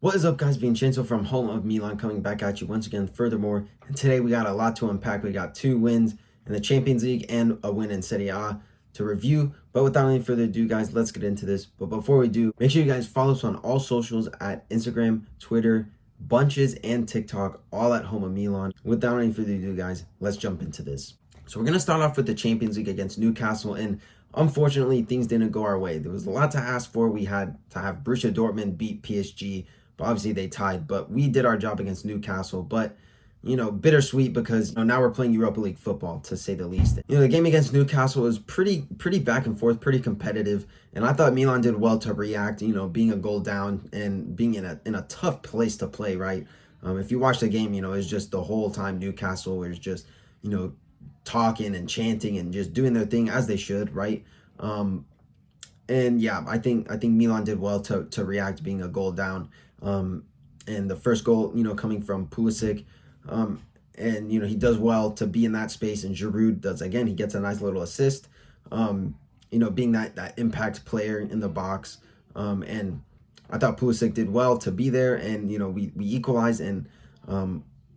What is up, guys? Vincenzo from home of Milan coming back at you once again. Furthermore, and today we got a lot to unpack. We got 2 wins in the Champions League and a win in Serie A to review. But without any further ado, guys, let's get into this. But before we do, make sure you guys follow us on all socials at Instagram, Twitter, Bunches, and TikTok, all at home of Milan. Without any further ado, guys, let's jump into this. So we're going to start off with the Champions League against Newcastle, and unfortunately, things didn't go our way. There was a lot to ask for. We had to have Borussia Dortmund beat PSG, but obviously they tied. But we did our job against Newcastle. But, bittersweet because now we're playing Europa League football, to say the least. The game against Newcastle was pretty back and forth, pretty competitive. And I thought Milan did well to react, being a goal down and being in a tough place to play, right? If you watch the game, it's just the whole time Newcastle was just, talking and chanting and just doing their thing as they should, right? And yeah, I think Milan did well to react being a goal down. And the first goal, coming from Pulisic, and he does well to be in that space, and Giroud does again. He gets a nice little assist. Being that impact player in the box. And I thought Pulisic did well to be there, and we equalized, and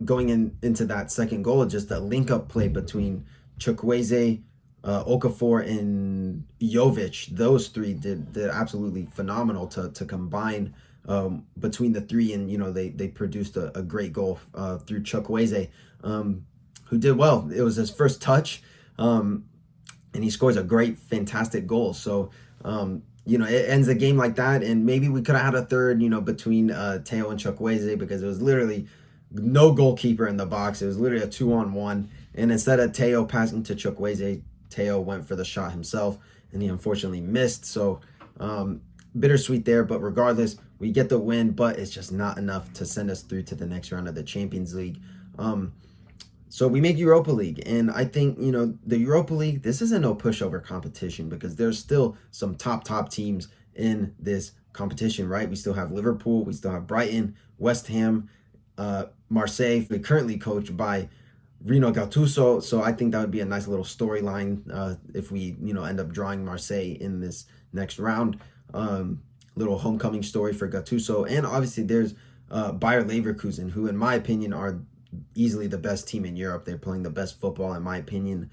going into that second goal, just a link-up play between Chukwueze, Okafor, and Jovic. Those three did absolutely phenomenal to combine between the three, and they produced a great goal through Chukwueze, who did well. It was his first touch, and he scores a great, fantastic goal. So it ends the game like that, and maybe we could have had a third, between Teo and Chukwueze, because it was literally no goalkeeper in the box. It was literally a 2-on-1. And instead of Teo passing to Chukwueze, Teo went for the shot himself, and he unfortunately missed. So bittersweet there. But regardless, we get the win, but it's just not enough to send us through to the next round of the Champions League. So we make Europa League. And I think, the Europa League, this isn't no pushover competition, because there's still some top teams in this competition, right? We still have Liverpool. We still have Brighton, West Ham, Marseille, currently coached by Rino Gattuso. So I think that would be a nice little storyline if we, end up drawing Marseille in this next round. Little homecoming story for Gattuso. And obviously there's Bayer Leverkusen, who in my opinion are easily the best team in Europe. They're playing the best football in my opinion.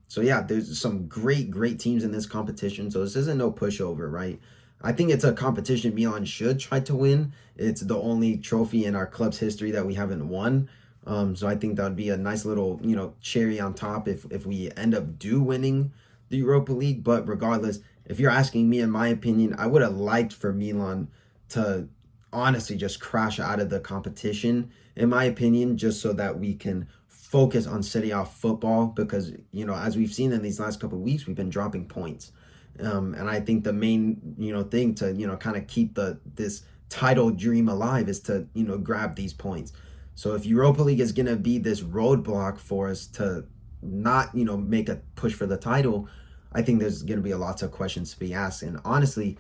So yeah, there's some great teams in this competition. So this isn't no pushover, right? I think it's a competition Milan should try to win. It's the only trophy in our club's history that we haven't won. So I think that would be a nice little, cherry on top if we end up winning the Europa League. But regardless, if you're asking me, in my opinion, I would have liked for Milan to honestly just crash out of the competition, in my opinion, just so that we can focus on Serie A football, because, as we've seen in these last couple of weeks, we've been dropping points. And I think the main, thing to, kind of keep this title dream alive is to, grab these points. So if Europa League is going to be this roadblock for us to not, make a push for the title, I think there's going to be a lot of questions to be asked. And honestly,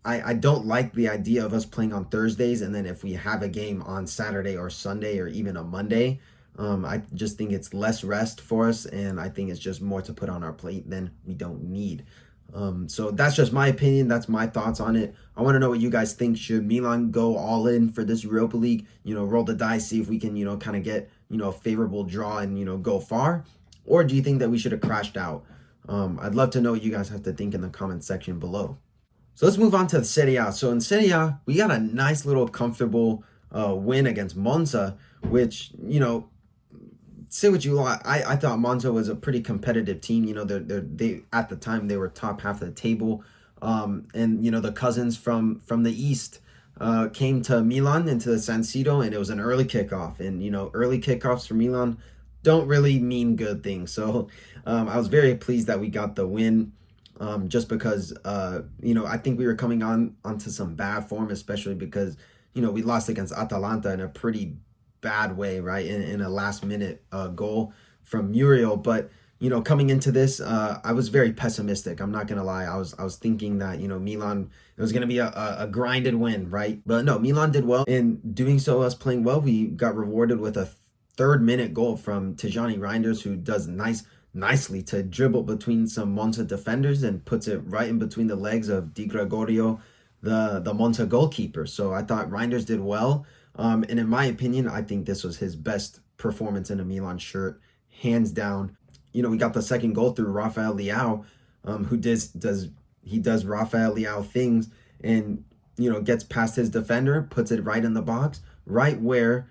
I don't like the idea of us playing on Thursdays, and then if we have a game on Saturday or Sunday or even a Monday, I just think it's less rest for us, and I think it's just more to put on our plate than we don't need. So that's just my opinion. That's my thoughts on it. I want to know what you guys think. Should Milan go all in for this Europa League? Roll the dice, see if we can, kind of get, a favorable draw and, go far? Or do you think that we should have crashed out? I'd love to know what you guys have to think in the comment section below. So let's move on to the Serie A. So in Serie A, we got a nice little comfortable win against Monza, which, say what you like. I thought Monza was a pretty competitive team. They at the time they were top half of the table. And the cousins from the East came to Milan, into the San Siro, and it was an early kickoff. And early kickoffs for Milan don't really mean good things. So I was very pleased that we got the win. Just because, I think we were coming onto some bad form, especially because, we lost against Atalanta in a pretty bad way, right? In a last minute goal from Muriel. But, coming into this, I was very pessimistic. I'm not going to lie. I was thinking that, Milan, it was going to be a grinded win, right? But no, Milan did well. In doing so, us playing well, we got rewarded with a third-minute goal from Tijani Reinders, who does nicely to dribble between some Monza defenders and puts it right in between the legs of Di Gregorio, the Monza goalkeeper. So I thought Reinders did well. And in my opinion, I think this was his best performance in a Milan shirt, hands down. We got the second goal through Rafael Leao, who does Rafael Leao things, and gets past his defender, puts it right in the box, right where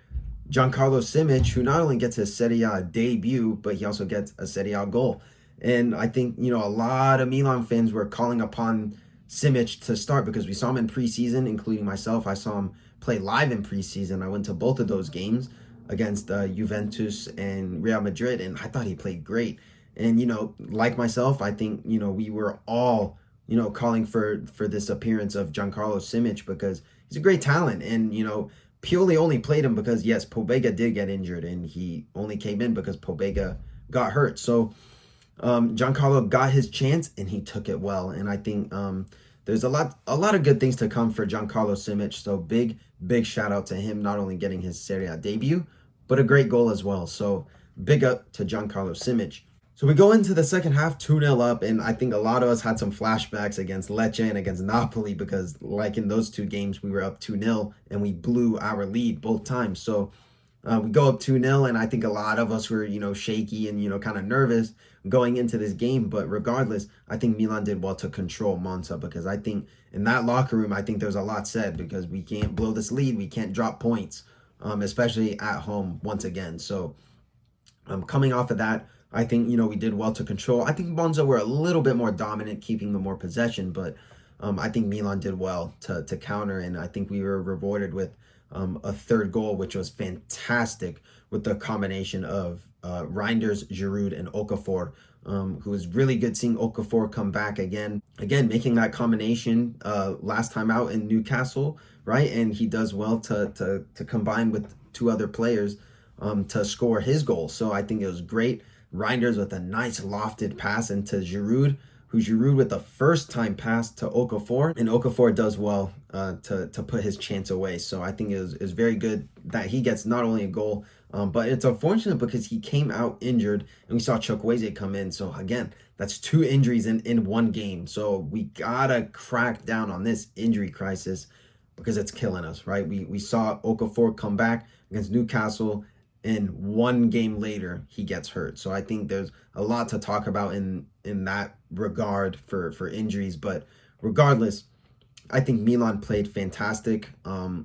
Giancarlo Simic, who not only gets his Serie A debut, but he also gets a Serie A goal. And I think, a lot of Milan fans were calling upon Simic to start because we saw him in preseason, including myself. I saw him play live in preseason. I went to both of those games against Juventus and Real Madrid, and I thought he played great. And, like myself, I think, we were all, calling for this appearance of Giancarlo Simic because he's a great talent. And, Pioli only played him because, yes, Pobega did get injured, and he only came in because Pobega got hurt. So Giancarlo got his chance, and he took it well. And I think there's a lot of good things to come for Giancarlo Simic. So big shout out to him, not only getting his Serie A debut, but a great goal as well. So big up to Giancarlo Simic. So we go into the second half 2-0 up, and I think a lot of us had some flashbacks against Lecce and against Napoli because, like in those two games, we were up 2-0 and we blew our lead both times. So we go up 2-0, and I think a lot of us were, shaky and, kind of nervous going into this game. But regardless, I think Milan did well to control Monza because I think in that locker room, I think there's a lot said because we can't blow this lead. We can't drop points, especially at home once again. So coming off of that, I think, we did well to control. I think Monza were a little bit more dominant, keeping the more possession, but I think Milan did well to counter, and I think we were rewarded with a third goal, which was fantastic with the combination of Reinders, Giroud, and Okafor, who was really good seeing Okafor come back again, making that combination last time out in Newcastle, right? And he does well to combine with two other players to score his goal. So I think it was great. Reinders with a nice lofted pass into Giroud, Giroud with the first time pass to Okafor, and Okafor does well to put his chance away. So I think it was very good that he gets not only a goal, but it's unfortunate because he came out injured, and we saw Chukwueze come in. So again, that's 2 injuries in one game. So we gotta crack down on this injury crisis because it's killing us, right? We saw Okafor come back against Newcastle, and 1 game later he gets hurt. So I think there's a lot to talk about in that regard for injuries. But regardless, I think Milan played fantastic.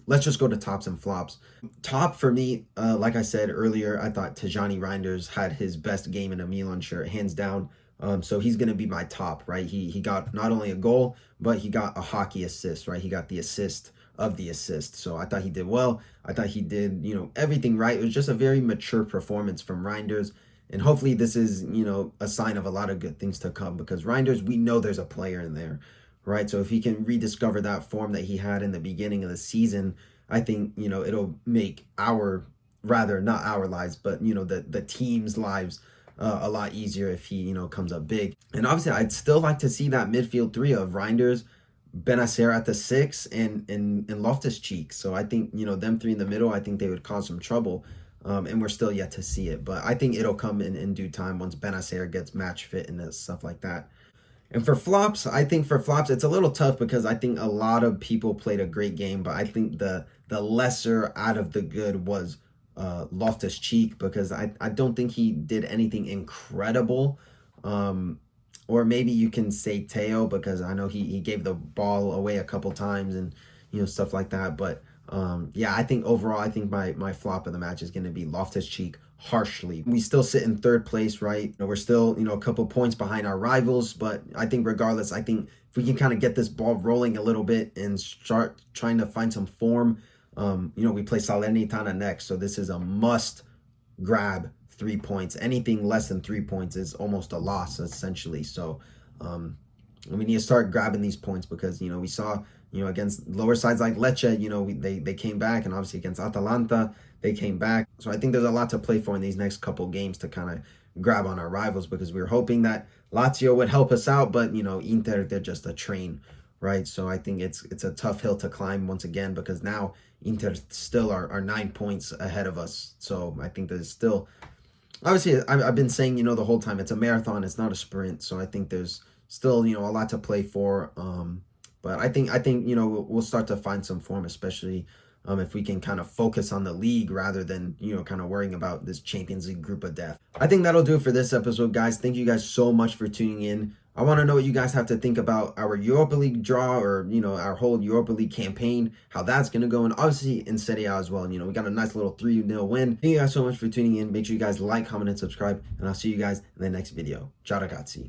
Let's just go to tops and flops. Top for me, like I said earlier, I thought Tijani Reinders had his best game in a Milan shirt, hands down. So he's going to be my top, right? He got not only a goal, but he got a hockey assist, right? He got the assist of the assist. So I thought he did well. I thought he did, everything right. It was just a very mature performance from Reinders. And hopefully this is, a sign of a lot of good things to come because Reinders, we know there's a player in there, right? So if he can rediscover that form that he had in the beginning of the season, I think, it'll make not our lives, but, the team's lives a lot easier if he, comes up big. And obviously, I'd still like to see that midfield 3 of Reinders, Benacer at the 6, and Loftus-Cheek. So I think, them 3 in the middle, I think they would cause some trouble. And we're still yet to see it. But I think it'll come in due time once Benacer gets match fit and stuff like that. And for flops, it's a little tough because I think a lot of people played a great game. But I think the lesser out of the good was Loftus-Cheek because I don't think he did anything incredible. Or maybe you can say Teo because I know he gave the ball away a couple times and, stuff like that. But I think overall, I think my flop of the match is going to be Loftus-Cheek harshly. We still sit in 3rd place, right? We're still, a couple points behind our rivals. But I think regardless, I think if we can kind of get this ball rolling a little bit and start trying to find some form, we play Salernitana next. So this is a must grab 3 points. Anything less than 3 points is almost a loss, essentially. So we need to start grabbing these points because, we saw, against lower sides like Lecce, they came back, and obviously against Atalanta, they came back. So I think there's a lot to play for in these next couple games to kind of grab on our rivals because we were hoping that Lazio would help us out, but, Inter, they're just a train, right? So I think it's a tough hill to climb once again because now Inter still are 9 points ahead of us. So I think there's still... Obviously, I've been saying, the whole time, it's a marathon, it's not a sprint. So I think there's still, a lot to play for. But I think we'll start to find some form, especially if we can kind of focus on the league rather than kind of worrying about this Champions League group of death. I think that'll do it for this episode, guys. Thank you guys so much for tuning in. I want to know what you guys have to think about our Europa League draw, or our whole Europa League campaign, how that's going to go, and obviously in Serie A as well. We got a nice little 3-0 win. Thank you guys so much for tuning in. Make sure you guys like, comment, and subscribe, and I'll see you guys in the next video. Ciao ragazzi.